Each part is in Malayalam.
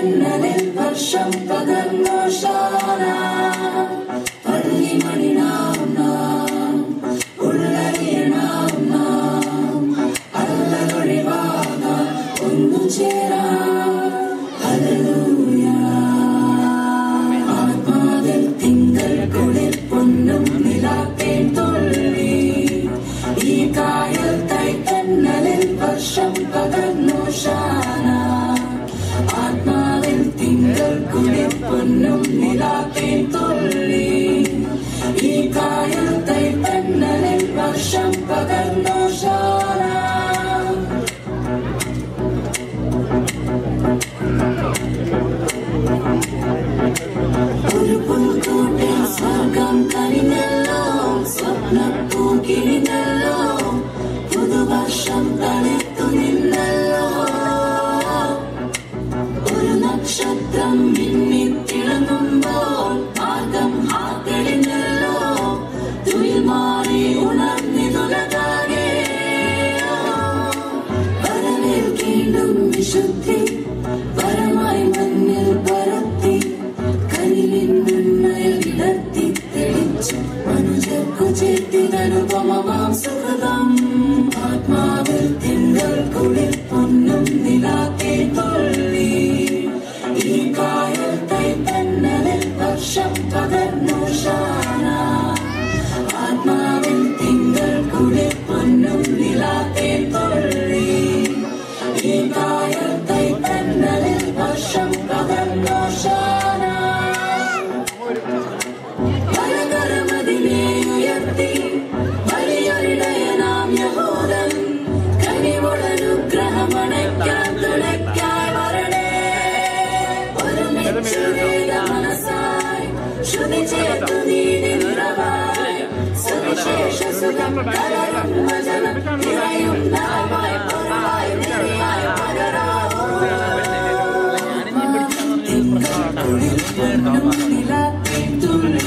തെന്നലിൽ വർഷം പകർന്നോഷാന പള്ളിമണി നാം ഉള്ളറിയണം നാം അല്ലൊഴിവാകാൻ ഒന്നു ചേരാം. ഹല്ലേലൂയ. ആത്മാവിൽ തിങ്കൾ കുളിർ പൊന്നും നിലാത്തേൻ തുള്ളി ഈ കായൽ തൈത്തന്നലിൽ വർഷം പകർന്നോഷാന ആത്മാവിൽ തിങ്കൾ കുളിർ പൊന്നും നിലാത്തേൻ തുള്ളി ഈ കായൽ തൈത്തന്നലിൽ വർഷം പകർന്നോഷാന. ഒരു പുൽക്കൂട്ടിൽ സ്വർഗം കനിഞ്ഞല്ലോ സ്വപ്നപ്പൂക്കിരിഞ്ഞല്ലോ പുതുവർഷം തളിർത്തു നിന്നല്ലോ ഒരു നക്ഷത്രം മിന്നിത്തിളങ്ങുമ്പോൾ മാർഗം തെളിഞ്ഞല്ലോ തുയിൽ മാറി ഉണർന്നിതുലകാകെ വരവേൽക്കേണ്ടും വിശുദ്ധി പരമായി മഞ്ഞിൽ പരത്തി കനിവിൻ നന്മയിൽ വിടർത്തി തെളിച്ചു മനുജർക്കു ചേർത്തിതനുപമമാം സുഹൃതം. ആത്മാവിൽ തിങ്കൾ കുളിർ പൊന്നും നിലാത്തേ തുള്ളി ഈ കായൽ തൈത്തന്നലിൽ വർഷം പകർന്നോഷാന ആത്മാവിൽ തിങ്കൾ കുളിർ പൊന്നും നിലാത്തേ തുള്ളി ഈ കായൽ തൈത്തന്നലിൽ വർഷം പകർന്നോഷാന. വലകരമതിനെ ഉയർത്തി വലിയൊരിടയനാം യഹൂദൻ കനിവുളനുഗ്രഹമണയ്ക്കാൻ തുണയ്ക്കായി വരണേ ഒരുമിച്ചു വേദ മനസ്സായി ശ്രുതി ചേർത്തു നീതി നിറവായി സുവിശേഷ സുഖം കലരും വചനം നിറയും നാമായി പൊരുളായി നിറയായി പകരാവൂ. കുളിർ പൊന്നും നിലാത്തേ തുള്ളി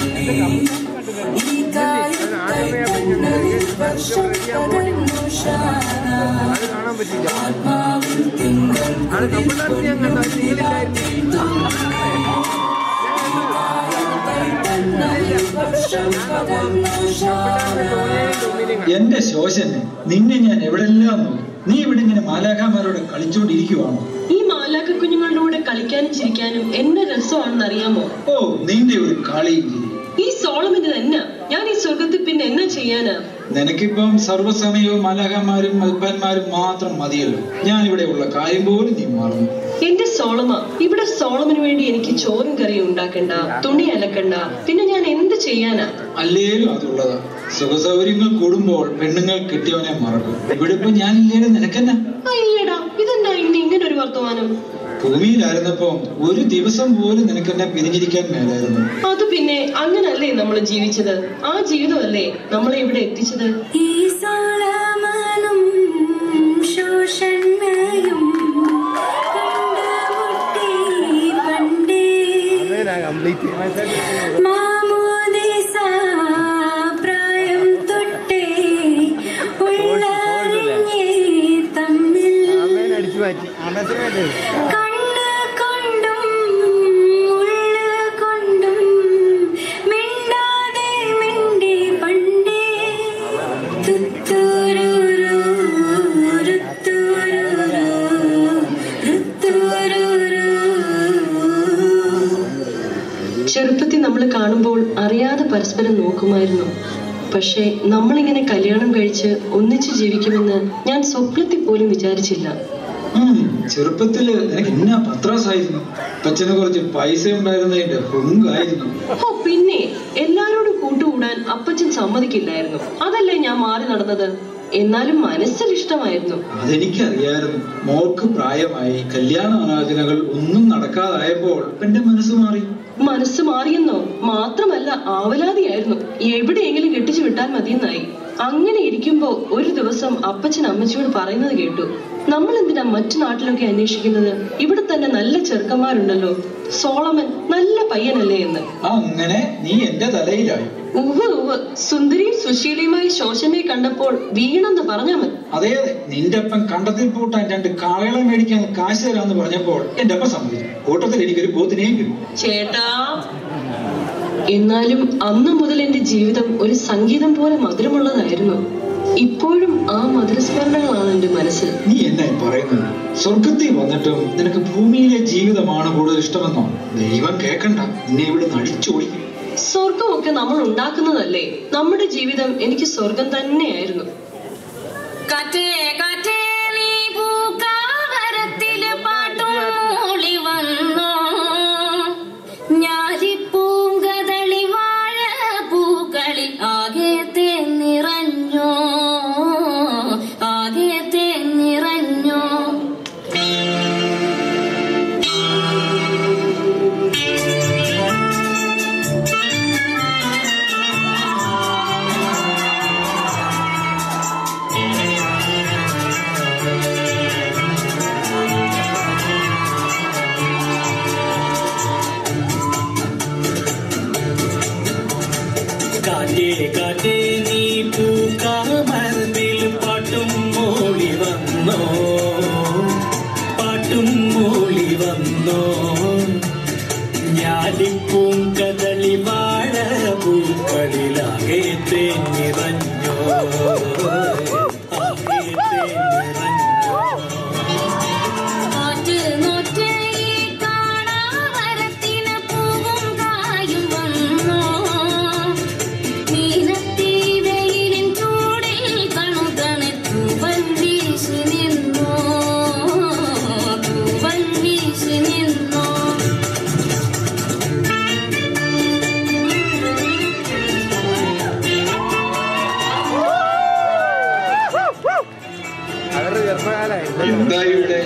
ഈ കായൽ തൈത്തന്നലിൽ വർഷം പകർന്നോഷാന ആത്മാവിൽ തിങ്കൾ കുളിർ പൊന്നും നിലാത്തേ തുള്ളി ഈ കായൽ തൈത്തന്നലിൽ വർഷം പകർന്നോഷാന. എന്റെ ശോശനെ, നിന്നെ ഞാൻ എവിടെല്ലാം നോക്കി. നീ ഇവിടെ ഇങ്ങനെ മാലാഖമാരോട് കളിച്ചോണ്ടിരിക്കുവാണോ? ഈ മാലാഖ കുഞ്ഞുങ്ങളുടെ കൂടെ കളിക്കാനും ചിരിക്കാനും എന്നെ രസമാണെന്ന് അറിയാമോ? ഓ, നിന്റെ ഒരു കളിയും ചിരി. ഈ സോളമന് തന്നെ ഞാൻ ഈ സ്വർഗത്തിൽ പിന്നെ എന്നാ ചെയ്യാനാ? നിനക്കിപ്പം സർവ്വസമയവും മാലാഖമാരും മൽപ്പന്മാരും മാത്രം മതിയല്ലോ. ഞാൻ ഇവിടെ ഉള്ള കാര്യം പോലും നീ മറന്നു. എന്റെ സോളമ, ഇവിടെ സോളമന് വേണ്ടി എനിക്ക് ചോറും കറിയും ഉണ്ടാക്കണ്ട, തുണി അലക്കണ്ട, പിന്നെ ഞാൻ എന്ത് ചെയ്യാനാ? അല്ലേലും അതുള്ളതാ. സുഖസൗകര്യങ്ങൾ കൂടുമ്പോൾ പെണ്ണുങ്ങൾ കിട്ടിയവനെ മറക്കും. ഇവിടെ ഇപ്പൊ ഞാനില്ലേലും നിനക്കെന്നാ? അയ്യടാ, ഇതെന്താ ഇന്ന് ഇങ്ങനെ ഒരു വർത്തമാനം? ഭൂമിയിലായിരുന്നപ്പോ ഒരു ദിവസം പോലും നിനക്കെന്നെ പിരിഞ്ഞിരിക്കാൻ മേലായിരുന്നു. അത് പിന്നെ അങ്ങനല്ലേ നമ്മൾ ജീവിച്ചത്? ആ ജീവിതമല്ലേ നമ്മളെ ഇവിടെ എത്തിച്ചത്? ഈ സോളമനും ശോഷന്മയും കണ്ടുമുട്ടി പണ്ടേ മാമോദീസ പ്രായം തൊട്ടേ ഉള്ളറിഞ്ഞേ തമ്മിൽ ചെറുപ്പത്തിൽ നമ്മൾ കാണുമ്പോൾ അറിയാതെ പരസ്പരം നോക്കുമായിരുന്നു. പക്ഷെ നമ്മളിങ്ങനെ കല്യാണം കഴിച്ച് ഒന്നിച്ച് ജീവിക്കുമെന്ന് ഞാൻ സ്വപ്നത്തിൽ പോലും വിചാരിച്ചില്ല. ചെറുപ്പത്തില് നിനക്ക് എന്നാ പത്രാസായിരുന്നു. അച്ഛനെ കുറച്ച് പൈസ ഉണ്ടായിരുന്നതിന്റെ ഹുങ്കായിരുന്നു. ഓ പിന്നെ, എല്ലാരോടും കൂട്ടുകൂടാൻ അപ്പച്ചൻ സമ്മതിക്കില്ലായിരുന്നു. അതല്ലേ ഞാൻ മാറി നടന്നത്. എന്നാലും മനസ്സിൽ ഇഷ്ടമായിരുന്നു. അതെനിക്കറിയായിരുന്നു. മോൾക്ക് പ്രായമായി, കല്യാണ ആലോചനകൾ ഒന്നും നടക്കാതായപ്പോൾ എന്റെ മനസ്സ് മാറി. മനസ്സ് മാറിയെന്നോ? മാത്രമല്ല ആവലാതിയായിരുന്നു. എവിടെയെങ്കിലും കെട്ടിച്ചു വിട്ടാൽ മതിയെന്നായി. അങ്ങനെ ഇരിക്കുമ്പോ ഒരു ദിവസം അപ്പച്ചൻ അമ്മച്ചിയോട് പറയുന്നത് കേട്ടു, നമ്മൾ എന്തിനാ മറ്റു നാട്ടിലൊക്കെ അന്വേഷിക്കുന്നത്, ഇവിടെ തന്നെ നല്ല ചെറുക്കന്മാരുണ്ടല്ലോ, സോളമൻ നല്ല പയ്യനല്ലേ എന്ന്. അങ്ങനെ നീ എന്റെ തലയിലായി. ഉവ്വ് ഉവ്വ്, സുന്ദരിയും സുശീലയുമായി ശോശമയെ കണ്ടപ്പോൾ വീണെന്ന് പറഞ്ഞാ മതി. അതെ അതെ, നിന്റെ അപ്പം കണ്ടത്തിൽ പൂട്ടാൻ 2 കാളകളെ മേടിക്കാൻ കാശ് തരാന്ന് പറഞ്ഞപ്പോൾ എന്റെ അപ്പ സമ്മതിച്ചു. കൂട്ടത്തിൽ എനിക്കൊരു പോത്തിനെയും കിട്ടും. ചേട്ടാ, എന്നാലും അന്നു മുതൽ എന്റെ ജീവിതം ഒരു സംഗീതം പോലെ മധുരമുള്ളതായിരുന്നു. ഇപ്പോഴും ആ മധുരസ്മരണകളാണ് എന്റെ മനസ്സിൽ. നീ എന്നാ പറയുന്നത്? സ്വർഗത്തിൽ വന്നിട്ടും നിനക്ക് ഭൂമിയിലെ ജീവിതമാണ് കൂടുതൽ ഇഷ്ടമെന്നോ? ദൈവം കേക്കണ്ട, നിന്നെ ഇവിടെ നടിച്ചോടിക്കും. സ്വർഗമൊക്കെ നമ്മൾ ഉണ്ടാക്കുന്നതല്ലേ. നമ്മുടെ ജീവിതം എനിക്ക് സ്വർഗം തന്നെയായിരുന്നു. കാറ്റേ കാറ്റേ നീ പൂക്കാവരത്തില് പാട്ടും മൂളി വന്നോ, ഞാലിപ്പൂങ്കതളി വാഴ പൂക്കളി ആകെ നിറഞ്ഞോ, ആകെ നിറഞ്ഞോ. കാറ്റേ കാറ്റേ നീ പൂക്കാമരത്തിൽ പാട്ടും മൂളി വന്നോ, പാട്ടും മൂളി വന്നോ, ഞാലിപ്പൂങ്കതളി വാഴ പൂക്കളിലാകെ നിറഞ്ഞോ, ആകെ നിറഞ്ഞോ. കാറ്റ് നോറ്റ് ഈ കാണാമരത്തിന് പൂവും കായും വന്നോ, നീലത്തി വെയിലിൻ ചൂടിൽ തണുതണെ തൂവൽ വീശി നിന്നോ, തൂവൽ വീശി നിന്നോ. എന്താ ഇവിടെ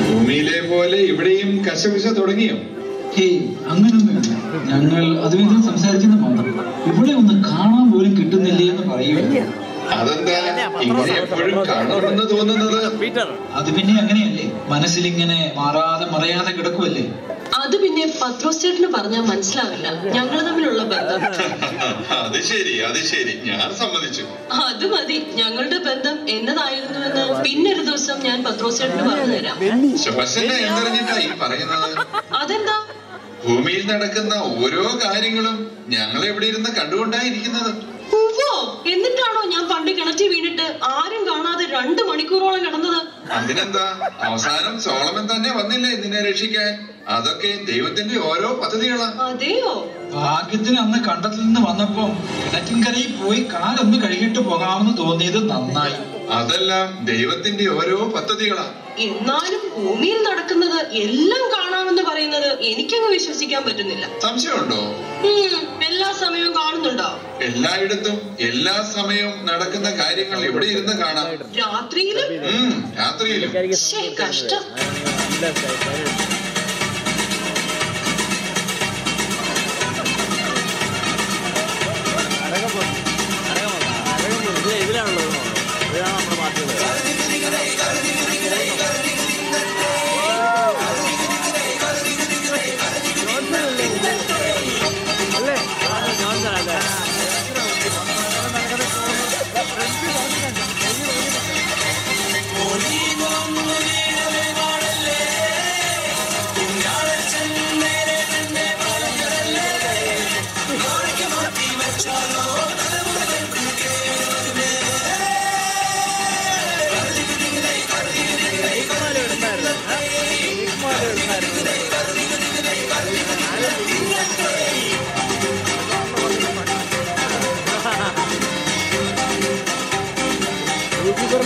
ഭൂമിയിലെ പോലെ ഇവിടെയും കശപിശ തുടങ്ങിയോ? ഹേയ്, അങ്ങനൊന്നുമില്ല. ഞങ്ങൾ അതുവെങ്കിലും സംസാരിക്കുന്ന മാത്രം. ഇവിടെ ഒന്ന് കാണാൻ പോലും കിട്ടുന്നില്ലേ എന്ന് പറയുമല്ലോ. അതെന്താ ഇങ്ങനെ എപ്പോഴും കാണണമെന്ന് തോന്നുന്നത്? അത് പിന്നെ അങ്ങനെയല്ലേ, മനസ്സിലിങ്ങനെ മാറാതെ മറയാതെ കിടക്കുമല്ലേ. അത് പിന്നെ പത്രോസ് ചേട്ടന് പറഞ്ഞാൽ മനസ്സിലാവില്ല ഞങ്ങൾ തമ്മിലുള്ള ബന്ധം. അത് ശരി, അത് ശരി, ഞാൻ സമ്മതിച്ചു. അത് മതി, ഞങ്ങളുടെ ബന്ധം എന്നതായിരുന്നുവെന്ന് പിന്നൊരു ദിവസം ഞാൻ പത്രോസ് ചേട്ടന് പറഞ്ഞു തരാം. ശോശനെ എന്തറിഞ്ഞിട്ടാ ഈ പറയുന്നത്? അതെന്താ? ഭൂമിയിൽ നടക്കുന്ന ഓരോ കാര്യങ്ങളും ഞങ്ങൾ എവിടെ ഇരുന്ന് കണ്ടുകൊണ്ടായിരിക്കുന്നത്. ഉവ്വോ, എന്നിട്ടാണോ ഞാൻ പണ്ട് കിണറ്റി വീണിട്ട് ആരും കാണാതെ 2 മണിക്കൂറോളം കിടന്നത്? അതിനെന്താ, അവസാനം സോളമൻ തന്നെ വന്നില്ലേ നിന്നെ രക്ഷിക്കാൻ? അതൊക്കെ ദൈവത്തിന്റെ ഓരോ പദ്ധതികളാ. അതെയോ? ഭാഗ്യത്തിന് അന്ന് കണ്ടത്തിൽ നിന്ന് വന്നപ്പം കിണറ്റിൻകരയിൽ പോയി കാലൊന്ന് കഴുകിയിട്ട് പോകാമെന്ന് തോന്നിയത് നന്നായി. അതെല്ലാം ദൈവത്തിന്റെ ഓരോ പദ്ധതികളാ. എന്നാലും ഭൂമിയിൽ നടക്കുന്നത് എല്ലാം കാണാമെന്ന് പറയുന്നത് എനിക്കങ്ങ് വിശ്വസിക്കാൻ പറ്റുന്നില്ല. സംശയമുണ്ടോ? എല്ലാ സമയവും കാണുന്നുണ്ടോ? എല്ലായിടത്തും എല്ലാ സമയവും നടക്കുന്ന കാര്യങ്ങൾ ഇവിടെ ഇരുന്ന് കാണാം. രാത്രിയിലും? രാത്രിയിലും. കഷ്ടം.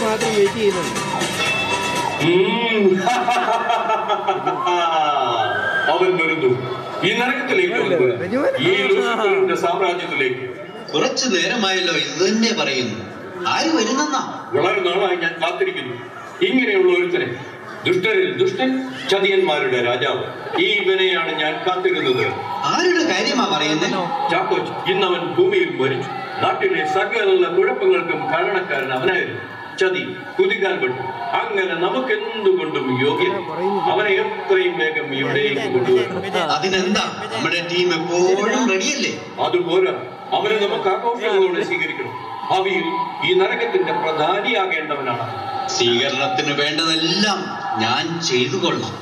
മാത്രം വെയിറ്റ് ചെയ്യുന്നുണ്ട്. അവൻ വരുന്നു ഈ നരകത്തിലേക്ക്, ഈ ലൂസിഫറിന്റെ സാമ്രാജ്യത്തിലേക്ക്. കുറച്ചു നേരമായല്ലോ ഇത് തന്നെ പറയുന്നു. ആര് വരുന്നെന്നാ? വളരെ നാളായി ഞാൻ കാത്തിരിക്കുന്നു ഇങ്ങനെയുള്ള ഒരുത്തനെ. ദുഷ്ടരിൽ ദുഷ്ടൻ, ചതിയന്മാരുടെ രാജാവ്. ഈ ഇവനെയാണ് ഞാൻ കാത്തിരുന്നത്. ആരുടെ കാര്യമാ പറയുന്നത്? ചാക്കോച്ച്, ഇന്നവൻ ഭൂമിയിൽ മരിച്ചു. നാട്ടിലെ സകല കുഴപ്പങ്ങൾക്കും കാരണക്കാരൻ അവനായിരുന്നു. ചതി, കുതികാൽ വെട്ടു, അങ്ങനെ നമുക്ക് എന്തുകൊണ്ടും യോഗ്യൻ. അവനെ എത്രയും വേഗം ഇവിടേക്ക് കൊണ്ടുവരണം. അതിനെന്താ, നമ്മുടെ ടീം എപ്പോഴും റെഡിയല്ലേ? അതുപോലെ അവനെ നമുക്ക് ആഘോഷങ്ങളോടെ സ്വീകരിക്കണം. ഭാവിയിൽ ഈ നരകത്തിന്റെ പ്രധാനിയാകേണ്ടവനാണ്. സ്വീകരണത്തിന് വേണ്ടതെല്ലാം ഞാൻ ചെയ്തു കൊള്ളാം.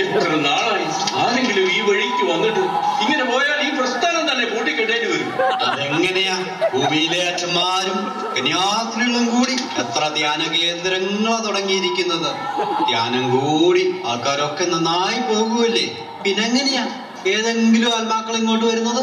എത്ര നാളായി ആരെങ്കിലും ഈ വഴിക്ക് വന്നിട്ട് ഇങ്ങനെ പോയാൽ ഈ പ്രസ്ഥാനം തന്നെ പൂട്ടിക്കെട്ടേണ്ടി വരും. അതെങ്ങനെയാ? ഭൂമിയിലെ അച്ഛന്മാരും കന്യാസ്ത്രീകളും കൂടി എത്ര ധ്യാന കേന്ദ്രങ്ങളാ തുടങ്ങിയിരിക്കുന്നത്. ധ്യാനം കൂടി ആൾക്കാരൊക്കെ നന്നായി പോകുമല്ലേ? പിന്നെങ്ങനെയാ ഏതെങ്കിലും ആത്മാക്കൾ ഇങ്ങോട്ട് വരുന്നത്?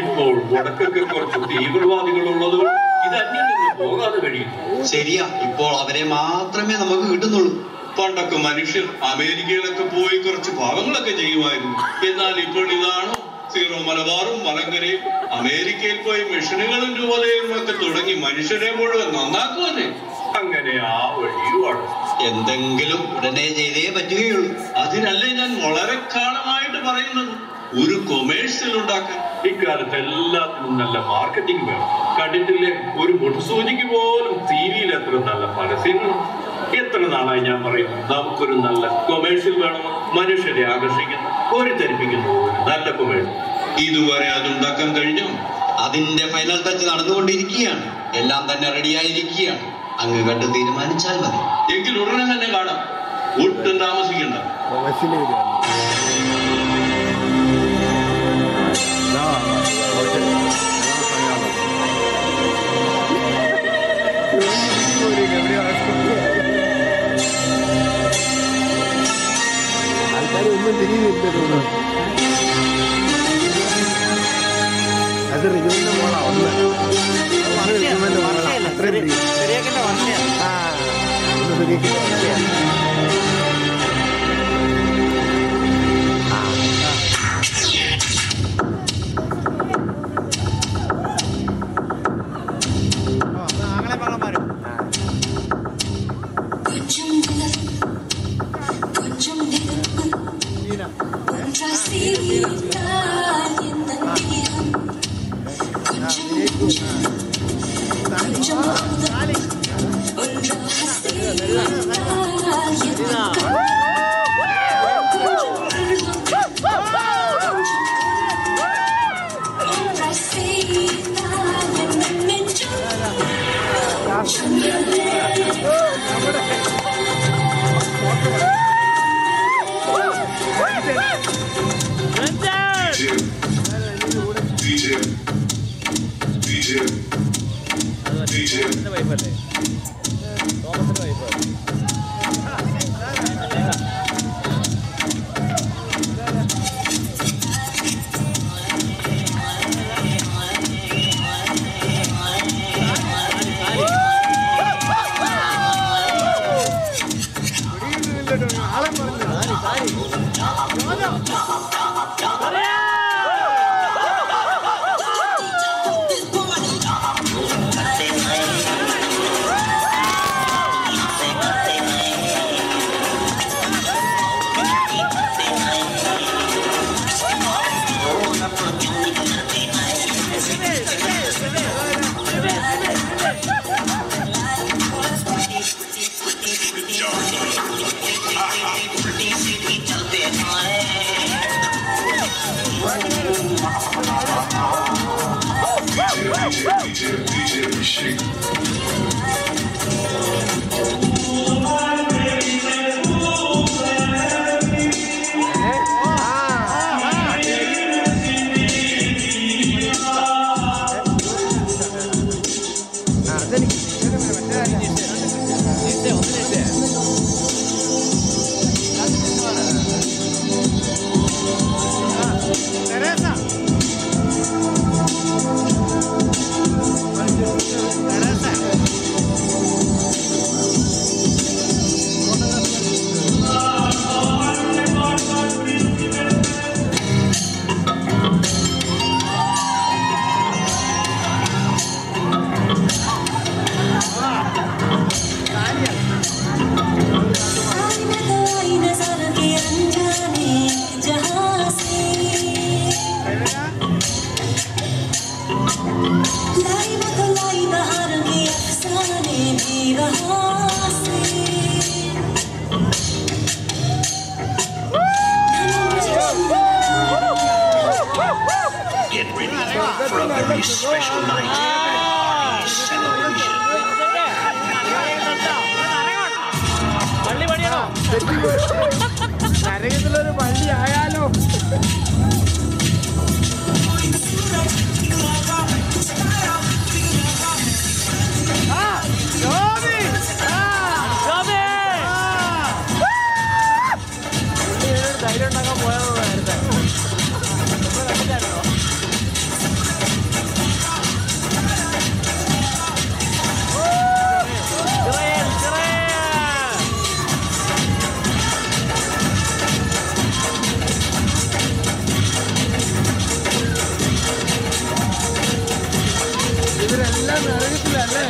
ഇപ്പോൾ വടക്കൊക്കെ കുറച്ച് തീവ്രവാദികളുള്ളത് ഇത് അന്യം നിന്ന് പോകാതെ കഴിയും. ശരിയാ, ഇപ്പോൾ അവരെ മാത്രമേ നമുക്ക് കിട്ടുന്നുള്ളൂ. പണ്ടൊക്കെ മനുഷ്യർ അമേരിക്കയിലൊക്കെ പോയി കുറച്ച് പാവങ്ങളൊക്കെ ചെയ്യുമായിരുന്നു. എന്നാൽ ഇപ്പോൾ ഇതാണ് സീറോ മലബാറും മലങ്കരയും അമേരിക്കയിൽ പോയി മിഷനുകളും രൂപതയും ഒക്കെ തുടങ്ങി മനുഷ്യരെ മുഴുവൻ നന്നാക്കുവന്നെ. അങ്ങനെ ആ വഴിയുമാണ്. എന്തെങ്കിലും ഉടനെ ചെയ്തേ പറ്റുകയുള്ളൂ. അതിനല്ലേ ഞാൻ വളരെ കാലമായിട്ട് പറയുന്നത്, ഒരു കൊമേഴ്സ്യൽ ഉണ്ടാക്കാൻ. ഇക്കാലത്ത് എല്ലാത്തിനും നല്ല മാർക്കറ്റിംഗ് വേണം. കണ്ടിട്ടില്ലേ, ഒരു മുട്ടുസൂചിക്ക് പോലും ടിവിയിൽ എത്ര നല്ല പരസ്യങ്ങളും. എത്ര നാളായി ഞാൻ പറയുന്നു, നമുക്കൊരു നല്ല കൊമേഴ്സ്യൽ വേണം. മനുഷ്യരെ ആകർഷിക്കുന്ന, കോരിത്തരിപ്പിക്കുന്ന ഒരു നല്ല കൊമേഴ്സ്യൽ. ഇതുവരെ അതുണ്ടാക്കാൻ കഴിഞ്ഞോ? അതിന്റെ ഫൈനൽ ടച്ച് നടന്നുകൊണ്ടിരിക്കുകയാണ്. എല്ലാം തന്നെ റെഡിയായിരിക്കുകയാണ്. അങ്ങ് കണ്ട് തീരുമാനിച്ചാൽ മതി. എങ്കിൽ ഉടനെ തന്നെ കാണാം, ഒട്ടും താമസിക്കണ്ട. ആൾക്കാർ ഒന്നും തിരിയുന്നില്ല തോന്നുന്നു. അത് റിജുവിന്റെ മോളാ. ഒന്ന് റിജുവിന്റെ മോളാ. അത്രയും ആ ഒന്ന് ശരിയാക്കിന്റെ വർഷയാണ്. വൈഫല്ലേ തോമസിന്റെ വൈഫ്. ആളെ പറഞ്ഞു sari Teresa. this special night, party, celebration. നരകത്തിലൊരു പള്ളി ആയാലോ? ധൈര്യം ഉണ്ടാക്കാൻ പോയത് നേരത്തെ. ഇവരെല്ലാം നരകത്തിലല്ലേ?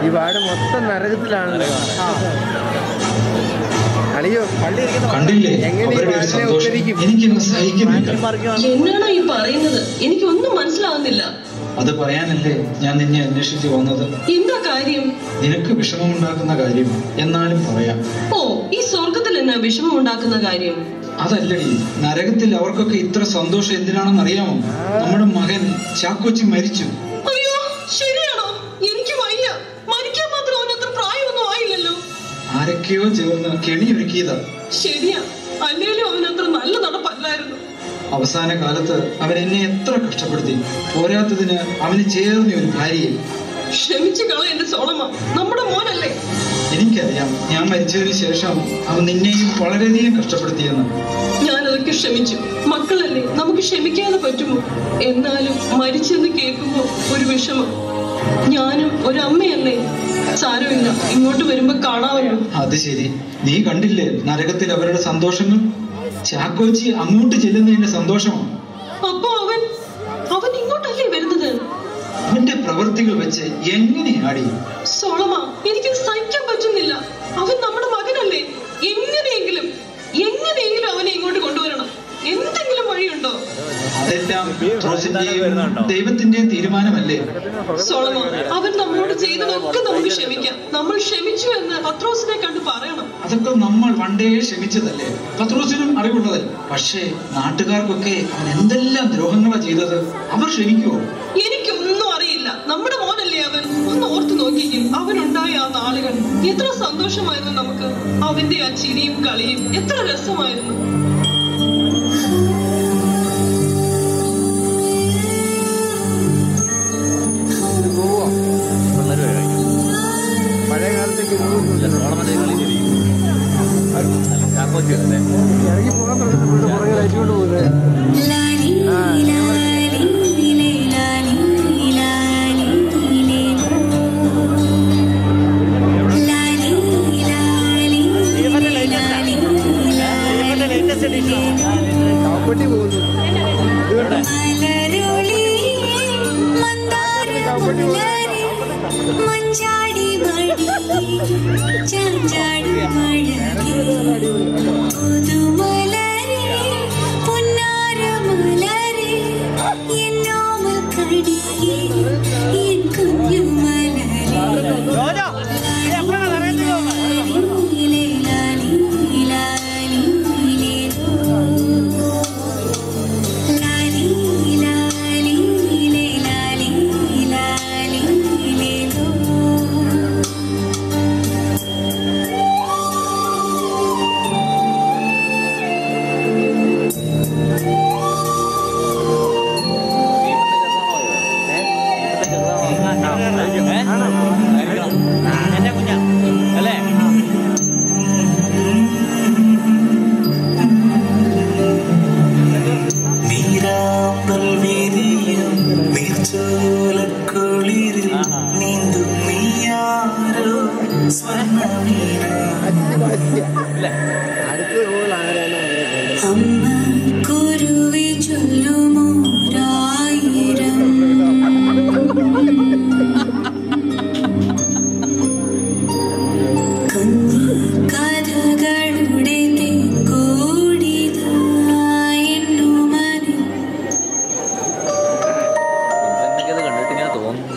ഈ വാർഡ് മൊത്തം നരകത്തിലാണല്ലോ. അളിയോ പള്ളി കണ്ടില്ലേ അവരുടെ ഒരു സന്തോഷം എനിക്കൊന്ന് സഹിക്കുന്നില്ല. എന്നാണോ ഈ പറയുന്നത്? എനിക്കൊന്നും മനസ്സിലാവുന്നില്ല. അത് പറയാനല്ലേ ഞാൻ നിന്നെ അന്വേഷിച്ച് വന്നത്. എന്താ കാര്യം? നിനക്ക് വിഷമമുണ്ടാക്കുന്ന കാര്യം എന്നാലും പറയാം. ഓ, ഈ സ്വർഗത്തിൽ എന്നാ വിഷമം ഉണ്ടാക്കുന്ന കാര്യം? അതല്ലടി, നരകത്തിൽ അവർക്കൊക്കെ ഇത്ര സന്തോഷം എന്തിനാണെന്ന് അറിയാമോ? നമ്മുടെ മകൻ ചാക്കോച്ചി മരിച്ചു. അയ്യോ, ശരിയാണോ? എനിക്ക് വയ്യ. മരിക്കാൻ മാത്രം അവനത്ര പ്രായമൊന്നും ആയില്ലല്ലോ. ആരൊക്കെയോ ചേർന്ന് കെണി ഒരുക്കിയതാ. ശരിയാ, അല്ലേലും അവനത്ര നല്ല നടപ്പല്ലായിരുന്നു. അവസാന കാലത്ത് അവൻ എന്നെ എത്ര കഷ്ടപ്പെടുത്തി. പോരാത്തതിന് അവന് ചേർന്ന ഒരു ഭാര്യയെ. ക്ഷമിച്ചു കള എന്റെ സോളമ്മ, നമ്മുടെ മോനല്ലേ. എനിക്കറിയാം ഞാൻ മരിച്ചതിന് ശേഷം അവൻ നിന്നെയും വളരെയധികം കഷ്ടപ്പെടുത്തിയെന്ന്. ഞാനതൊക്കെ ക്ഷമിച്ചു. മക്കളല്ലേ, നമുക്ക് ക്ഷമിക്കാതെ പറ്റുമോ? എന്നാലും മരിച്ചെന്ന് കേൾക്കുമ്പോ ഒരു വിഷമം. ഞാനും ഒരമ്മയല്ലേ. സാരമില്ല, ഇങ്ങോട്ട് വരുമ്പോ കാണാമല്ലോ. അത് ശരി, നീ കണ്ടില്ലേ നരകത്തിൽ അവരുടെ സന്തോഷങ്ങൾ? ചാക്കോച്ചി അങ്ങോട്ട് ചെല്ലുന്നതിന്റെ സന്തോഷമാണ്. അപ്പൊ അവൻ ഇങ്ങോട്ടല്ലേ വരുന്നത്? അവന്റെ പ്രവൃത്തികൾ വെച്ച് എങ്ങനെയാടി? സോളമ, എനിക്ക് സഹിക്കാൻ പറ്റുന്നില്ല. അവൻ നമ്മുടെ മകനല്ലേ. എങ്ങനെയെങ്കിലും അവനെ ഇങ്ങോട്ട് കൊണ്ടുവരണം. എന്തെങ്കിലും വഴിയുണ്ടോ? അതെല്ലാം ദൈവത്തിന്റെയും തീരുമാനമല്ലേ? സോളമ, അവൻ നമ്മളോട് ചെയ്തതൊക്കെ നമുക്ക് ക്ഷമിക്കാം. നമ്മൾ ക്ഷമിച്ചു എന്ന് പത്രോസിനെ കണ്ട് പറയണം. അതൊക്കെ നമ്മൾ പണ്ടേ ക്ഷമിച്ചതല്ലേ? പത്രോസിനും അറിവുള്ളതല്ലേ? പക്ഷേ നാട്ടുകാർക്കൊക്കെ അവൻ എന്തെല്ലാം ദ്രോഹങ്ങളാ ചെയ്തത്. അവർ ക്ഷമിക്കുമോ? എനിക്കൊന്നും അറിയില്ല. നമ്മുടെ മോനല്ലേ അവൻ. ഒന്ന് ഓർത്തു നോക്കിക്കും. അവനുണ്ടായ ആ നാളുകൾ എത്ര സന്തോഷമായിരുന്നു നമുക്ക്. അവന്റെ ആ ചിരിയും കളിയും എത്ര രസമായിരുന്നു. പഴയ കാലത്തേക്ക് ഇറങ്ങി പോകാൻ തുടങ്ങുമ്പോൾ പുറകെ അയച്ചുകൊണ്ട് പോകുന്നത്. കാപ്പട്ടി പോകുന്നു. മഞ്ചാടി ചാഞ്ചാടി പുതുമലരെ പൊന്നാരമലരെ എന്നോമൽ കടിയേ എൻ കുഞ്ഞുമലരെ എന്റെ കുഞ്ഞ അല്ലേ? കുളിരിൽ നീന്തും നീയാരോ സ്വർണ്ണമീന അമ്മ കുരുവി ചൊല്ലുമോരായിരം കുഞ്ഞു കഥകളുടെ തേക്കോടിതായെന്നുമനെ കണ്ടിട്ട് ഇങ്ങനെ തോന്നുന്നു.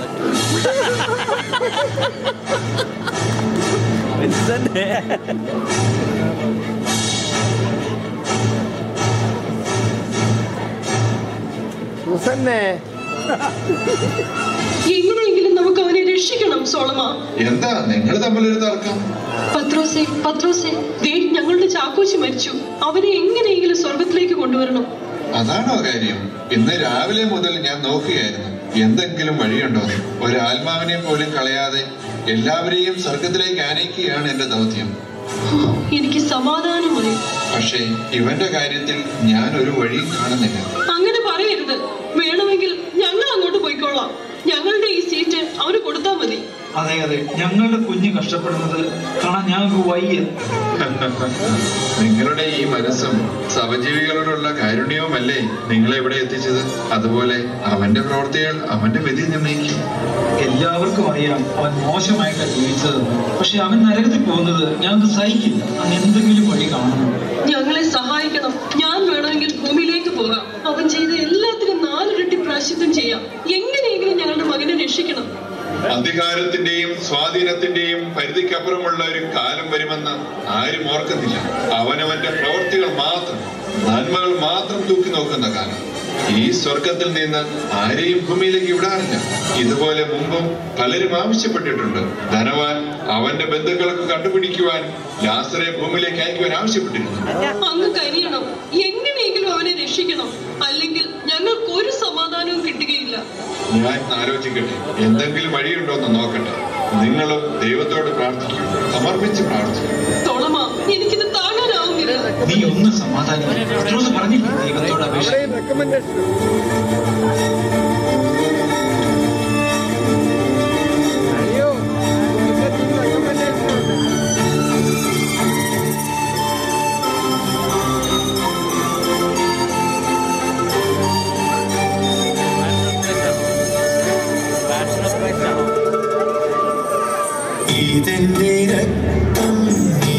എങ്ങനെയെങ്കിലും നമുക്ക് അവനെ രക്ഷിക്കണം സോളമ. എന്താ നിങ്ങൾ തമ്മിലൊരു തർക്കം? പത്രോസേ ദേ ഞങ്ങളുടെ ചാക്കോച്ചി മരിച്ചു. അവനെ എങ്ങനെയെങ്കിലും സ്വർഗത്തിലേക്ക് കൊണ്ടുവരണം. അതാണോ കാര്യം? ഇന്ന് രാവിലെ മുതൽ ഞാൻ നോക്കുകയായിരുന്നു എന്തെങ്കിലും വഴിയുണ്ടോ. ഒരാത്മാവിനെ പോലും കളയാതെ എല്ലാവരെയും സ്വർഗത്തിലേക്ക് ആനയിക്കുകയാണ് എന്റെ ദൗത്യം. എനിക്ക് സമാധാനമായി. പക്ഷേ ഇവന്റെ കാര്യത്തിൽ ഞാൻ ഒരു വഴിയും കാണുന്നില്ല. അങ്ങനെ പറയരുത്. വേണമെങ്കിൽ ഞങ്ങൾ അങ്ങോട്ട് പോയിക്കോളാം. ഞങ്ങളുടെ ഈ സീറ്റ് അവന് കൊടുത്താൽ മതി. അതെ അതെ, ഞങ്ങളുടെ കുഞ്ഞ് കഷ്ടപ്പെടുന്നത് കാണാൻ ഞങ്ങൾക്ക് വയ്യ. നിങ്ങളുടെ ഈ മനസ്സും സഹജീവികളോടുള്ള കാരുണ്യവുമല്ലേ നിങ്ങളെ ഇവിടെ എത്തിച്ചത്. അതുപോലെ അവന്റെ പ്രവൃത്തികൾ അവന്റെ വിധി നിർണ്ണയിക്കും. എല്ലാവർക്കും അറിയാം അവൻ മോശമായിട്ടാണ് ജീവിച്ചതെന്ന്. പക്ഷെ അവൻ നരകത്തിൽ പോകുന്നത് ഞങ്ങൾക്ക് സഹിക്കില്ല. അങ്ങ് എന്തെങ്കിലും വഴി കാണണം. ഞങ്ങളെ സഹായിക്കണം. ഞാൻ വേണമെങ്കിൽ ഭൂമിയിലേക്ക് പോകാം. അവൻ ചെയ്ത എല്ലാത്തിനും 4 ഇരട്ടി പ്രായശ്ചിത്തം ചെയ്യാം. എങ്ങനെയെങ്കിലും ഞങ്ങളുടെ മകനെ രക്ഷിക്കണം. അധികാരത്തിന്റെയും സ്വാധീനത്തിന്റെയും പരിധിക്കപ്പുറമുള്ള ഒരു കാലം വരുമെന്ന് ആരും ഓർക്കുന്നില്ല. അവനവന്റെ പ്രവൃത്തികൾ മാത്രം, നന്മകൾ മാത്രം തൂക്കി നോക്കുന്ന കാലം. ഈ സ്വർഗത്തിൽ നിന്ന് ആരെയും ഭൂമിയിലേക്ക് വിടാറില്ല. ഇതുപോലെ മുമ്പും പലരും ആവശ്യപ്പെട്ടിട്ടുണ്ട്. ധനവാൻ അവന്റെ ബന്ധുക്കളൊക്കെ കണ്ടുപിടിക്കുവാൻ ലാസറെ ഭൂമിയിലേക്ക് അയക്കുവാൻ ആവശ്യപ്പെട്ടിരുന്നു. അങ്ങ് കനിയണം. എങ്ങനെയെങ്കിലും അവനെ രക്ഷിക്കണം. അല്ലെങ്കിൽ ഞങ്ങൾക്ക് ഒരു സമാധാനവും കിട്ടുകയില്ല. ഞാൻ ആലോചിക്കട്ടെ, എന്തെങ്കിലും വഴിയുണ്ടോന്ന് നോക്കട്ടെ. നിങ്ങളും ദൈവത്തോട് പ്രാർത്ഥിക്കൂ, സമർപ്പിച്ച് പ്രാർത്ഥിക്കൂ. തോളമ, എനിക്കിത് താങ്ങാനാവുന്നില്ല. നീ ഒന്ന് സമാധാനിക്കും പറഞ്ഞില്ലേ ദൈവത്തോട് അപേക്ഷ. ഇതെന്റെ രക്തം,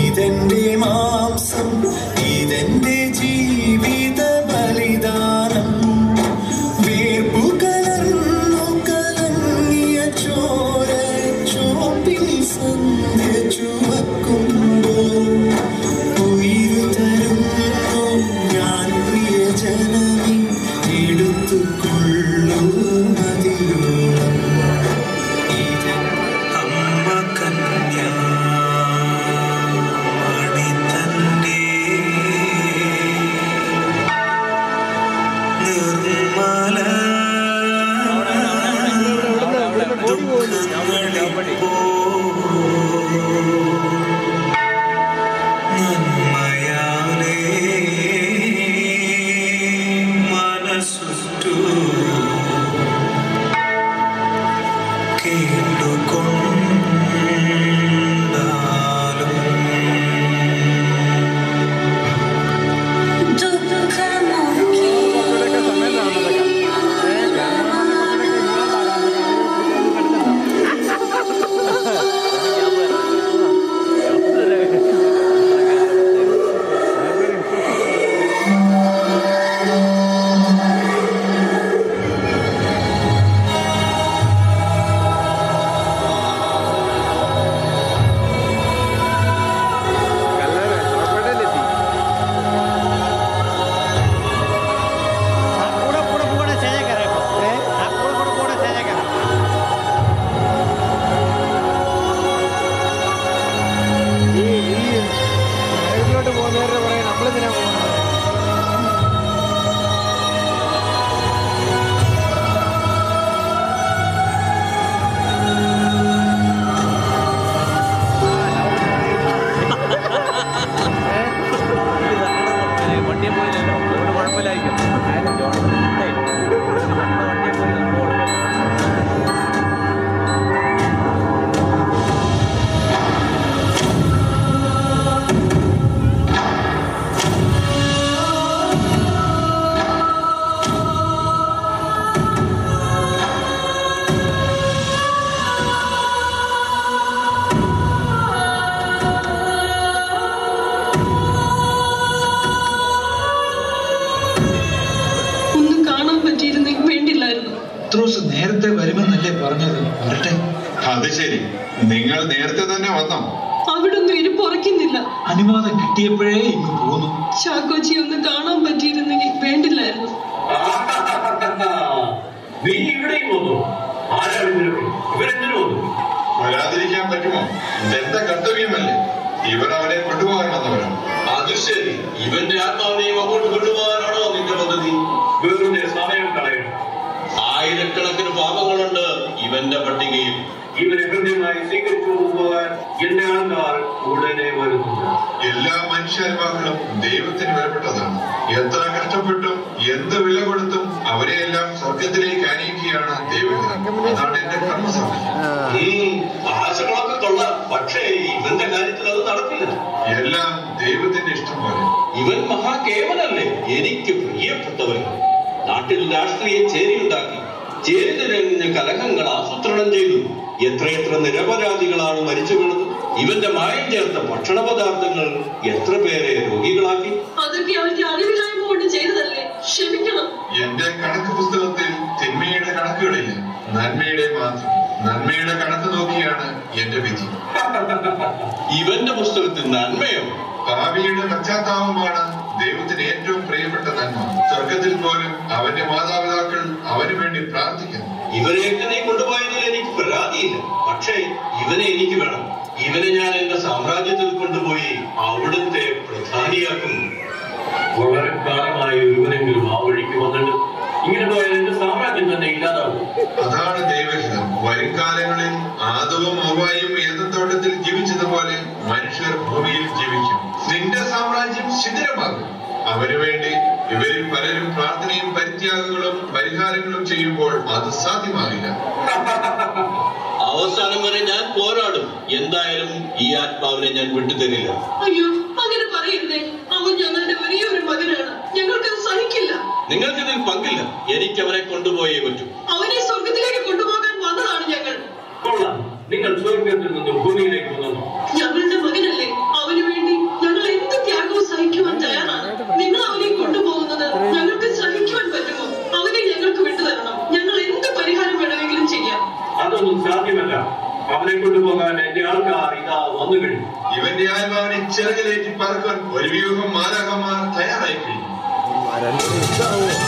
ഇതെന്റെ മാംസം, ഇതെന്റെ ജീവിത ബലിദാനം. വേർപ്പു കലർന്നു കലങ്ങിയ ചോര ചോപ്പിൽ സന്ധ്യ ചുവക്കുമ്പോൾ ഉയിരു തരുന്നു ഞാൻ പ്രിയജനമേ, എടുത്തുകൊള്ളൂ മതിയോളം. പറഞ്ഞത്. വരട്ടെ. അത് ശരി, നിങ്ങൾ നേരത്തെ തന്നെ വന്നോ? അവിടൊന്നും ഇരിപ്പുറയ്ക്കുന്നില്ല. അനുവാദം കിട്ടിയപ്പോഴേ ഇങ്ങ് പോന്നു. ചാക്കോച്ചി ഒന്ന് കാണാൻ പറ്റിയിരുന്നെങ്കിൽ വേണ്ടില്ലായിരുന്നു. നീ ഇവിടെയും വന്നു. ഇവരെന്തിനു വന്നു? വരാതിരിക്കാൻ പറ്റുമോ? ഇതെന്താ കർത്തവ്യമല്ലേ? ഇവർ അവനെ കൊണ്ടുപോകാൻ വന്നവരാണ്. അത് ശരി, ഇവന്റെ ആത്മാവിനെയും അങ്ങോട്ട് കൊണ്ടുപോകാനാണോ നിന്റെ പദ്ധതി? വെറുതെ സമയം കളയണം. ആയിരക്കണക്കിന് പാപങ്ങളുണ്ട് ഇവന്റെ പട്ടികയിൽ. ഇവരെ ഹൃദയമായി സ്വീകരിച്ചു കൊണ്ടുപോകാൻ എന്റെ ആൾക്കാർ ഉടനെ വരുന്നുണ്ട്. എല്ലാ മനുഷ്യാത്മാക്കളും ദൈവത്തിന് വിലപ്പെട്ടതാണ്. എത്ര കഷ്ടപ്പെട്ടും എന്ത് വില കൊടുത്തും അവരെയെല്ലാം സ്വർഗത്തിലേക്ക് അണിയിക്കുകയാണ് ദൈവഹിതം. അതാണ് എന്റെ കർമ്മസമയം. ആശകളൊക്കെ കൊള്ളാം, പക്ഷേ ഇവന്റെ കാര്യത്തിൽ അത് നടക്കില്ല. എല്ലാം ദൈവത്തിന്റെ ഇഷ്ടം പോലെ. ഇവൻ മഹാകേവലല്ലേ? എനിക്ക് പ്രിയപ്പെട്ടവൻ. നാട്ടിൽ രാഷ്ട്രീയ ചേരിയുണ്ടാക്കി ചേരിതിരിഞ്ഞ കലഹങ്ങൾ ആസൂത്രണം ചെയ്തു. എത്രയെത്ര നിരപരാധികളാണ് മരിച്ചു വീണത്. ഇവന്റെ മായം ചേർത്ത ഭക്ഷണ പദാർത്ഥങ്ങൾ എത്ര പേരെ രോഗികളാക്കി. അതൊക്കെ അവന്റെ അറിവില്ലായ്മ കൊണ്ട് ചെയ്തതല്ലേ, ക്ഷമിക്കണം. എന്റെ കണക്ക് പുസ്തകത്തിൽ തിന്മയുടെ കണക്കുകളില്ല, നന്മയുടെ മാത്രം. നന്മയുടെ കണക്ക് നോക്കിയാണ് എന്റെ വിധി. ഇവന്റെ പുസ്തകത്തിൽ നന്മയോ? ഭാവിയുടെ പശ്ചാത്താപമാണ് ദൈവത്തിന് ഏറ്റവും പ്രിയപ്പെട്ട നന്മ. സ്വർഗത്തിൽ പോലും അവന്റെ മാതാപിതാക്കൾ അവന് വേണ്ടി പ്രാർത്ഥിക്കുന്നു. ഇവരെയൊക്കെ നീ കൊണ്ടുപോയതിൽ എനിക്ക് പരാതിയില്ല, പക്ഷേ ഇവനെ എനിക്ക് വേണം. ഇവനെ ഞാൻ എന്റെ സാമ്രാജ്യത്തിൽ കൊണ്ടുപോയി അവിടുത്തെ പ്രധാനിയാക്കുന്നു. വളരെ കാലമായി ഒരുവനെങ്കിലും ആ വഴിക്ക് വന്നിട്ട് ഇങ്ങനെ പോയാൽ എന്റെ സാമ്രാജ്യം തന്നെ ഇല്ലാതാവും. അതാണ് ദൈവഹിതം. വരും കാലങ്ങളിൽ ആദവും ഹവ്വായും ഏദൻ തോട്ടത്തിൽ ജീവിച്ചതുപോലെ മനുഷ്യർ ഭൂമിയിൽ ജീവിക്കും. നിന്റെ സാമ്രാജ്യം ശിഥിലമാകും. അവന് വേണ്ടി ഇവരിൽ പലരും പ്രാർത്ഥനയും പരിത്യാഗങ്ങളും പരിഹാരങ്ങളും ചെയ്യുമ്പോൾ അത് സാധ്യമാകില്ല. അവസാനം വരെ ഞാൻ പോരാടും. എന്തായാലും ഈ ആത്മാവിനെ ഞാൻ വിട്ടുതരില്ല. അയ്യോ, അങ്ങനെ പറയരുതേ. അവൻ ഞങ്ങളുടെ ഒരേ ഒരു മകനാണ്. ഞങ്ങൾക്കത് സഹിക്കില്ല. നിങ്ങൾക്കിതിൽ പങ്കില്ല. എനിക്ക് അവനെ കൊണ്ടുപോയേ പറ്റൂ. അവനെ സ്വർഗത്തിലേക്ക് കൊണ്ടുപോകാൻ വന്നതാണ് ഞങ്ങൾ. നിങ്ങൾ സ്വർഗത്തിൽ നിന്നും ഭൂമിയിലേക്ക് വന്നു. ഞങ്ങളുടെ മകനല്ലേ, അവന് വേണ്ടി ഞങ്ങൾ എന്ത് ത്യാഗവും സഹിക്കുവാൻ തയ്യാറാണ്. നിങ്ങൾ അവനെ കൊണ്ടുപോകുന്നത് ഞങ്ങൾക്ക് സഹിക്കുവാൻ പറ്റുമോ? അവനെ ഞങ്ങൾക്ക് വിട്ടുതരണം. ഞങ്ങൾ എന്ത് പരിഹാരം വേണമെങ്കിലും ചെയ്യാം. അതൊന്നും സാധ്യമല്ല. അവനെ കൊണ്ടുപോകാൻ എന്റെ ആൾക്കാർ ഇതാ വന്നു കഴിഞ്ഞു. ഇവന്റെ ആത്മാവിനെ ചിറകിലേറ്റി പറക്കാൻ ഒരു വ്യൂഹം മാലാഖമാർ തയ്യാറായി കഴിഞ്ഞു. Thank you.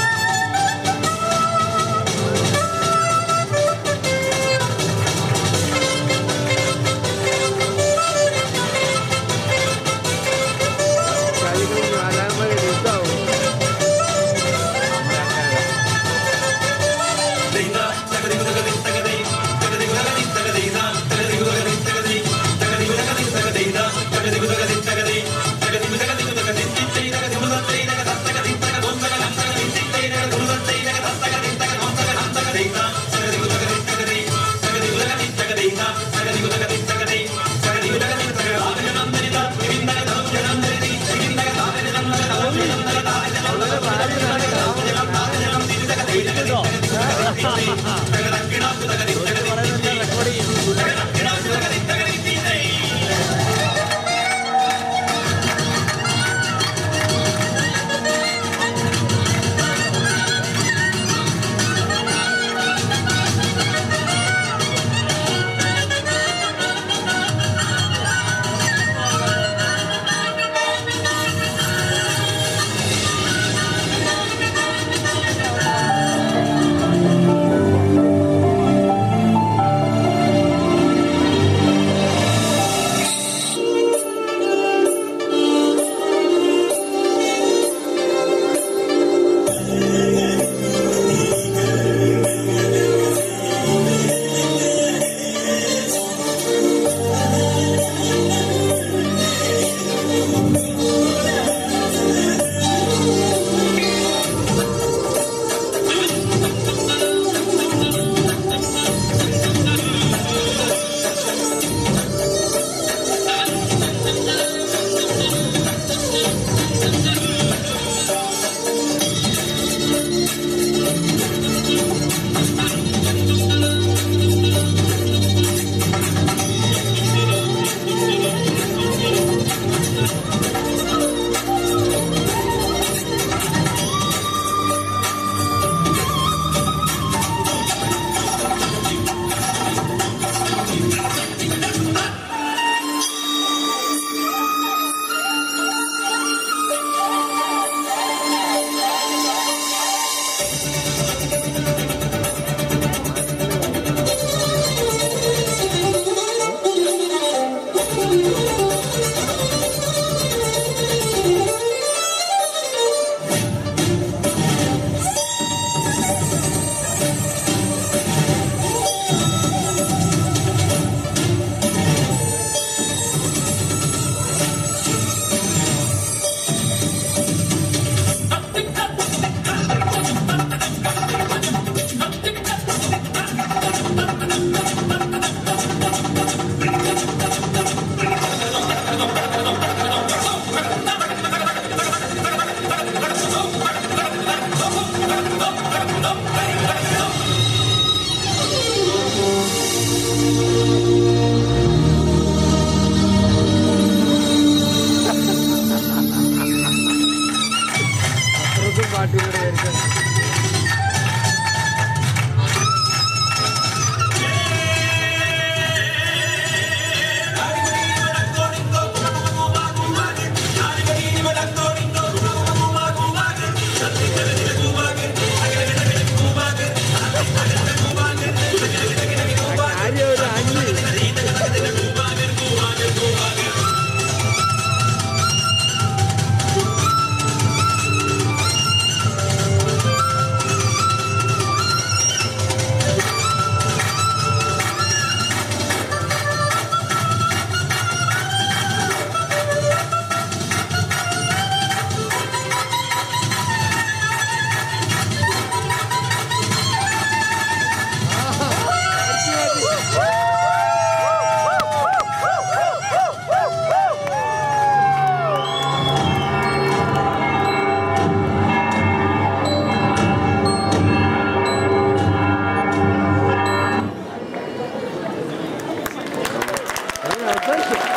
അസംഖ്യം